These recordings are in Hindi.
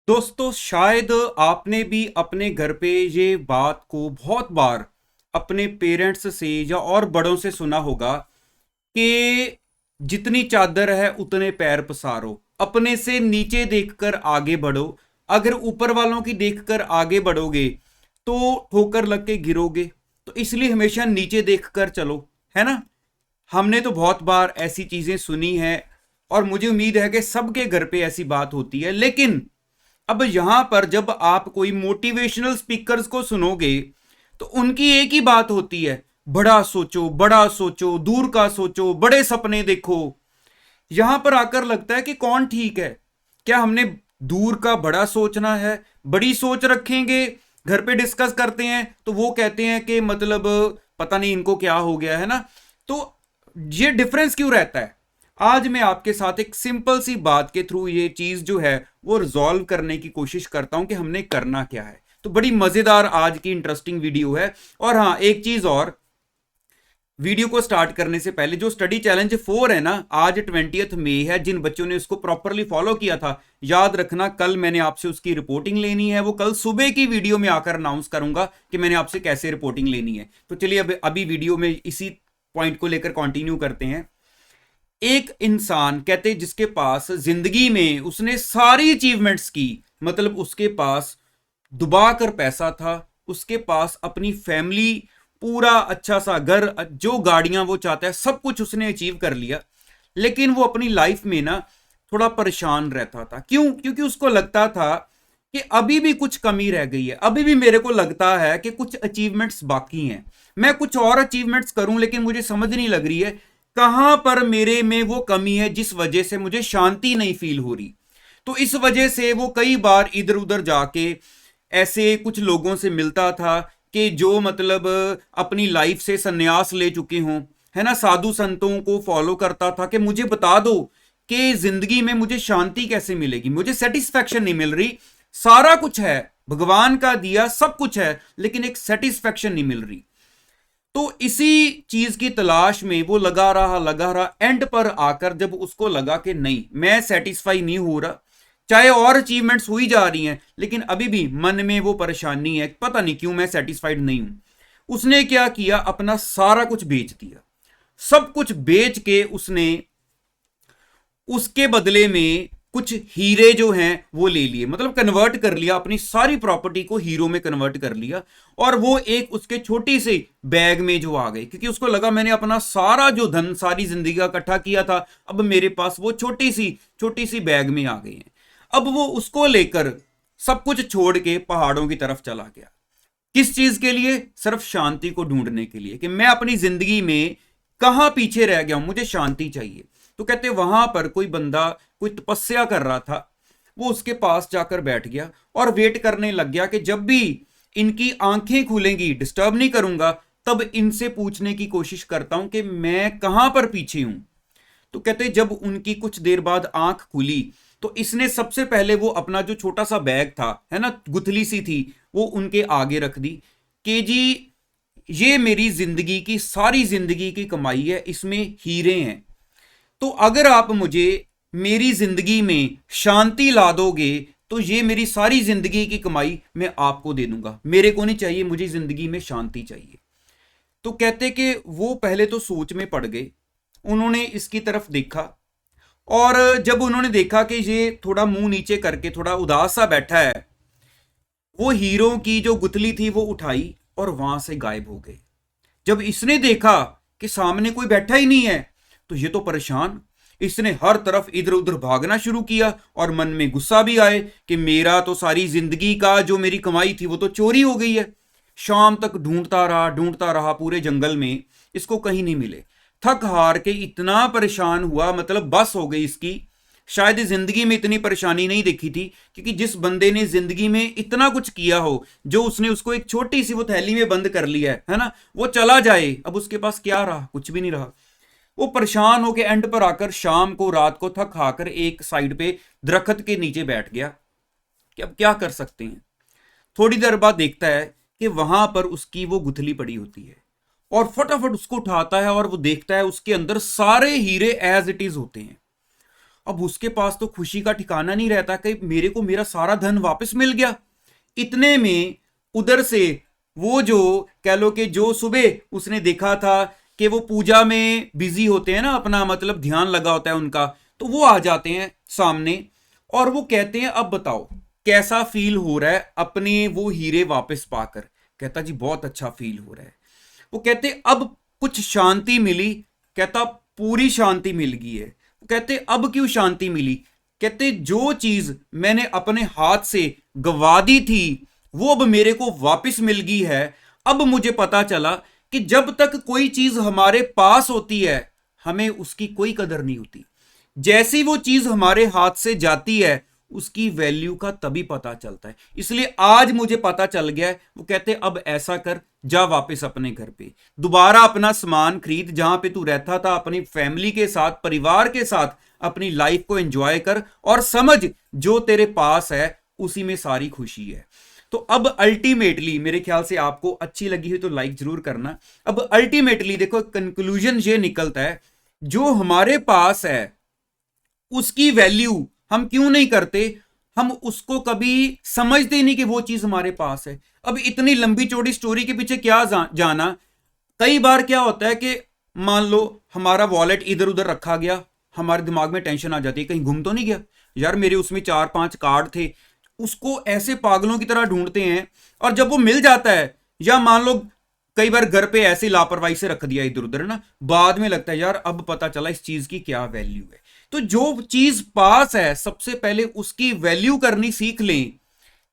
दोस्तों, शायद आपने भी अपने घर पे ये बात को बहुत बार अपने पेरेंट्स से या और बड़ों से सुना होगा कि जितनी चादर है उतने पैर पसारो। अपने से नीचे देखकर आगे बढ़ो। अगर ऊपर वालों की देखकर आगे बढ़ोगे तो ठोकर लग के गिरोगे। तो इसलिए हमेशा नीचे देखकर चलो, है ना। हमने तो बहुत बार ऐसी चीजें सुनी है और मुझे उम्मीद है कि सबके घर पे ऐसी बात होती है। लेकिन अब यहां पर जब आप कोई मोटिवेशनल स्पीकर्स को सुनोगे तो उनकी एक ही बात होती है, बड़ा सोचो, दूर का सोचो, बड़े सपने देखो। यहां पर आकर लगता है कि कौन ठीक है। क्या हमने दूर का बड़ा सोचना है, बड़ी सोच रखेंगे। घर पे डिस्कस करते हैं तो वो कहते हैं कि मतलब पता नहीं इनको क्या हो गया है ना। तो ये डिफरेंस क्यों रहता है। आज मैं आपके साथ एक सिंपल सी बात के थ्रू ये चीज जो है वो रिजॉल्व करने की कोशिश करता हूं कि हमने करना क्या है। तो बड़ी मजेदार आज की इंटरेस्टिंग वीडियो है। और हाँ, एक चीज और, वीडियो को स्टार्ट करने से पहले जो स्टडी चैलेंज 4 है ना, आज 20 मई है। जिन बच्चों ने उसको प्रॉपरली फॉलो किया था, याद रखना कल मैंने आपसे उसकी रिपोर्टिंग लेनी है। वो कल सुबह की वीडियो में आकर अनाउंस करूंगा कि मैंने आपसे कैसे रिपोर्टिंग लेनी है। तो चलिए अब अभी वीडियो में इसी पॉइंट को लेकर कंटिन्यू करते हैं। एक इंसान कहते जिसके पास जिंदगी में उसने सारी अचीवमेंट्स की, मतलब उसके पास दुबा कर पैसा था, उसके पास अपनी फैमिली, पूरा अच्छा सा घर, जो गाड़ियां वो चाहता है सब कुछ उसने अचीव कर लिया। लेकिन वो अपनी लाइफ में ना थोड़ा परेशान रहता था। क्यों? क्योंकि उसको लगता था कि अभी भी कुछ कमी रह गई है। अभी भी मेरे को लगता है कि कुछ अचीवमेंट्स बाकी हैं। मैं कुछ और अचीवमेंट्स करूं लेकिन मुझे समझ नहीं लग रही है कहां पर मेरे में वो कमी है जिस वजह से मुझे शांति नहीं फील हो रही। तो इस वजह से वो कई बार इधर उधर जाके ऐसे कुछ लोगों से मिलता था कि जो मतलब अपनी लाइफ से संन्यास ले चुके हों, है ना। साधु संतों को फॉलो करता था कि मुझे बता दो कि जिंदगी में मुझे शांति कैसे मिलेगी, मुझे सेटिस्फैक्शन नहीं मिल रही। सारा कुछ है, भगवान का दिया सब कुछ है, लेकिन एक सेटिस्फैक्शन नहीं मिल रही। तो इसी चीज की तलाश में वो लगा रहा एंड पर आकर जब उसको लगा कि नहीं, मैं सेटिस्फाई नहीं हो रहा, चाहे और अचीवमेंट्स हुई जा रही हैं लेकिन अभी भी मन में वो परेशानी है, पता नहीं क्यों मैं सेटिस्फाइड नहीं हूं। उसने क्या किया, अपना सारा कुछ बेच दिया। सब कुछ बेच के उसने उसके बदले में कुछ हीरे जो हैं वो ले लिए, मतलब कन्वर्ट कर लिया, अपनी सारी प्रॉपर्टी को हीरो में कन्वर्ट कर लिया। और वो एक उसके छोटी सी बैग में जो आ गए, क्योंकि उसको लगा मैंने अपना सारा जो धन सारी जिंदगी का इकट्ठा किया था, अब मेरे पास वो छोटी सी बैग में आ गए हैं। अब वो उसको लेकर सब कुछ छोड़ के पहाड़ों की तरफ चला गया। किस चीज के लिए? सिर्फ शांति को ढूंढने के लिए कि मैं अपनी जिंदगी में कहां पीछे रह गया हूं, मुझे शांति चाहिए। तो कहते वहां पर कोई बंदा कोई तपस्या कर रहा था, वो उसके पास जाकर बैठ गया और वेट करने लग गया कि जब भी इनकी आंखें खुलेंगी, डिस्टर्ब नहीं करूंगा, तब इनसे पूछने की कोशिश करता हूं कि मैं कहां पर पीछे हूं। तो कहते जब उनकी कुछ देर बाद आंख खुली तो इसने सबसे पहले वो अपना जो छोटा सा बैग था, है ना, गुथली सी थी, वो उनके आगे रख दी कि जी ये मेरी जिंदगी की सारी जिंदगी की कमाई है, इसमें हीरे हैं। तो अगर आप मुझे मेरी जिंदगी में शांति ला दोगे तो ये मेरी सारी जिंदगी की कमाई मैं आपको दे दूंगा। मेरे को नहीं चाहिए, मुझे जिंदगी में शांति चाहिए। तो कहते कि वो पहले तो सोच में पड़ गए। उन्होंने इसकी तरफ देखा और जब उन्होंने देखा कि ये थोड़ा मुंह नीचे करके थोड़ा उदास सा बैठा है, वो हीरो की जो गुथली थी वो उठाई और वहां से गायब हो गए। जब इसने देखा कि सामने कोई बैठा ही नहीं है तो ये तो परेशान, इसने हर तरफ इधर उधर भागना शुरू किया और मन में गुस्सा भी आए कि मेरा तो सारी जिंदगी का जो मेरी कमाई थी वो तो चोरी हो गई है। शाम तक ढूंढता रहा पूरे जंगल में, इसको कहीं नहीं मिले। थक हार के इतना परेशान हुआ, मतलब बस हो गई इसकी। शायद जिंदगी में इतनी परेशानी नहीं देखी थी, क्योंकि जिस बंदे ने जिंदगी में इतना कुछ किया हो, जो उसने उसको एक छोटी सी वो थैली में बंद कर लिया है ना, वो चला जाए, अब उसके पास क्या रहा? कुछ भी नहीं रहा। वो परेशान होकर एंड पर आकर शाम को रात को थक हाकर एक साइड पे दरख्त के नीचे बैठ गया कि अब क्या कर सकते हैं। थोड़ी देर बाद देखता है कि वहां पर उसकी वो गुथली पड़ी होती है और फटाफट उसको उठाता है और वो देखता है उसके अंदर सारे हीरे एज इट इज होते हैं। अब उसके पास तो खुशी का ठिकाना नहीं रहता कि मेरे को मेरा सारा धन वापस मिल गया। इतने में उधर से वो जो कह लो कि जो सुबह उसने देखा था कि वो पूजा में बिजी होते हैं ना, अपना मतलब ध्यान लगा होता है उनका, तो वो आ जाते हैं सामने और वो कहते हैं अब बताओ कैसा फील हो रहा है अपने वो हीरे वापस पाकर। कहता जी बहुत अच्छा फील हो रहा है। वो कहते अब कुछ शांति मिली। कहता पूरी शांति मिल गई है। वो कहते अब क्यों शांति मिली। कहते जो चीज मैंने अपने हाथ से गवा दी थी वो अब मेरे को वापस मिल गई है। अब मुझे पता चला कि जब तक कोई चीज हमारे पास होती है हमें उसकी कोई कदर नहीं होती, जैसी वो चीज हमारे हाथ से जाती है उसकी वैल्यू का तभी पता चलता है। इसलिए आज मुझे पता चल गया है। वो कहते अब ऐसा कर, जा वापस अपने घर पे, दोबारा अपना सामान खरीद, जहां पे तू रहता था अपनी फैमिली के साथ, परिवार के साथ अपनी लाइफ को एंजॉय कर और समझ जो तेरे पास है उसी में सारी खुशी है। तो अब अल्टीमेटली मेरे ख्याल से आपको अच्छी लगी है तो लाइक जरूर करना। अब अल्टीमेटली देखो कंक्लूजन ये निकलता है, जो हमारे पास है उसकी वैल्यू हम क्यों नहीं करते, हम उसको कभी समझते नहीं कि वो चीज हमारे पास है। अब इतनी लंबी चौड़ी स्टोरी के पीछे क्या जाना। कई बार क्या होता है कि मान लो हमारा वॉलेट इधर उधर रखा गया, हमारे दिमाग में टेंशन आ जाती है कहीं गुम तो नहीं गया, यार मेरे उसमें 4-5 कार्ड थे। उसको ऐसे पागलों की तरह ढूंढते हैं और जब वो मिल जाता है, या मान लो कई बार घर पे ऐसे लापरवाही से रख दिया इधर उधर ना, बाद में लगता है यार अब पता चला इस चीज की क्या वैल्यू है। तो जो चीज पास है सबसे पहले उसकी वैल्यू करनी सीख लें।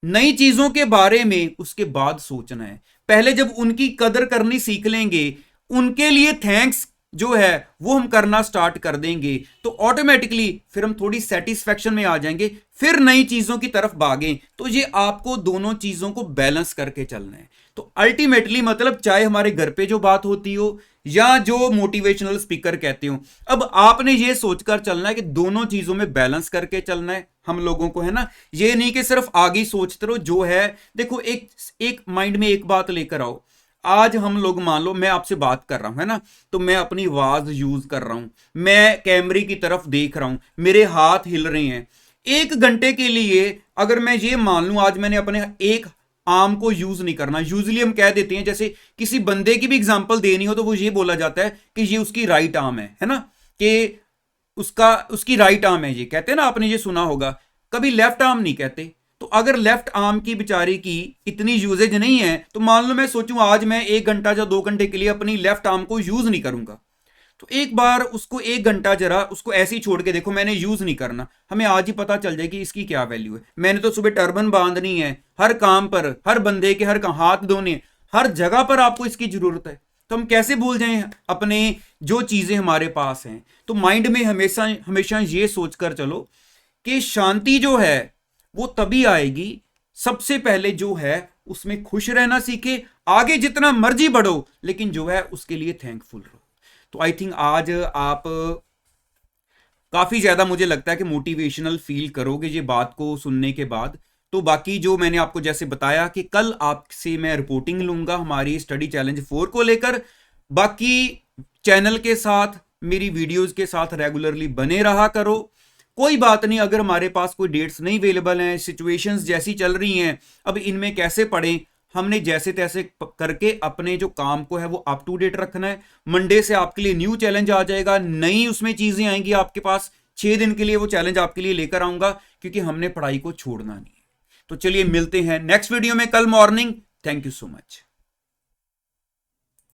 नई चीजों के बारे में उसके बाद सोचना है। पहले जब उनकी कदर करनी सीख लेंगे, उनके लिए थैंक्स जो है वो हम करना स्टार्ट कर देंगे, तो ऑटोमेटिकली फिर हम थोड़ी सेटिस्फेक्शन में आ जाएंगे, फिर नई चीजों की तरफ भागें। तो ये आपको दोनों चीजों को बैलेंस करके चलना है। तो अल्टीमेटली मतलब चाहे हमारे घर पे जो बात होती हो या जो मोटिवेशनल स्पीकर कहते हो, अब आपने ये सोचकर चलना है कि दोनों चीजों में बैलेंस करके चलना है हम लोगों को, है ना। ये नहीं कि सिर्फ आगे सोचते रहो। जो है देखो एक माइंड में एक बात लेकर आओ। आज हम लोग मान लो मैं आपसे बात कर रहा हूं, है ना, तो मैं अपनी आवाज यूज कर रहा हूं, मैं कैमरे की तरफ देख रहा हूं, मेरे हाथ हिल रहे हैं। 1 घंटे के लिए अगर मैं ये मान लूं आज मैंने अपने एक आर्म को यूज नहीं करना, यूजली हम कह देते हैं, जैसे किसी बंदे की भी एग्जांपल देनी हो तो वो ये बोला जाता है कि ये उसकी राइट आर्म है ना, कि उसकी राइट आर्म है, ये कहते हैं ना, आपने ये सुना होगा। कभी लेफ्ट आर्म नहीं कहते। तो अगर लेफ्ट आर्म की बेचारी की इतनी यूजेज नहीं है, तो मान लो मैं सोचूं आज मैं 1 घंटा या 2 घंटे के लिए अपनी लेफ्ट आर्म को यूज नहीं करूंगा, तो एक बार उसको 1 घंटा जरा उसको ऐसे ही छोड़ के देखो, मैंने यूज नहीं करना, हमें आज ही पता चल जाए कि इसकी क्या वैल्यू है। मैंने तो सुबह टर्बन बांधनी है, हर काम पर, हर बंदे के हर हाथ धोने, हर जगह पर आपको इसकी जरूरत है। तो हम कैसे भूल जाएं अपने जो चीजें हमारे पास हैं। तो माइंड में हमेशा हमेशा ये सोचकर चलो कि शांति जो है वो तभी आएगी, सबसे पहले जो है उसमें खुश रहना सीखे, आगे जितना मर्जी बढ़ो लेकिन जो है उसके लिए थैंकफुल रहो। तो आई थिंक आज आप काफी ज्यादा मुझे लगता है कि मोटिवेशनल फील करोगे ये बात को सुनने के बाद। तो बाकी जो मैंने आपको जैसे बताया कि कल आपसे मैं रिपोर्टिंग लूंगा हमारी स्टडी चैलेंज 4 को लेकर। बाकी चैनल के साथ, मेरी वीडियोस के साथ रेगुलरली बने रहा करो। कोई बात नहीं अगर हमारे पास कोई डेट्स नहीं अवेलेबल हैं, सिचुएशंस जैसी चल रही हैं, अब इनमें कैसे पढ़ें, हमने जैसे तैसे करके अपने जो काम को है वो अप टू डेट रखना है। मंडे से आपके लिए न्यू चैलेंज आ जाएगा, नई उसमें चीजें आएंगी आपके पास। 6 दिन के लिए वो चैलेंज आपके लिए लेकर आऊंगा, क्योंकि हमने पढ़ाई को छोड़ना नहीं है। तो चलिए मिलते हैं नेक्स्ट वीडियो में कल morning. Thank you so much.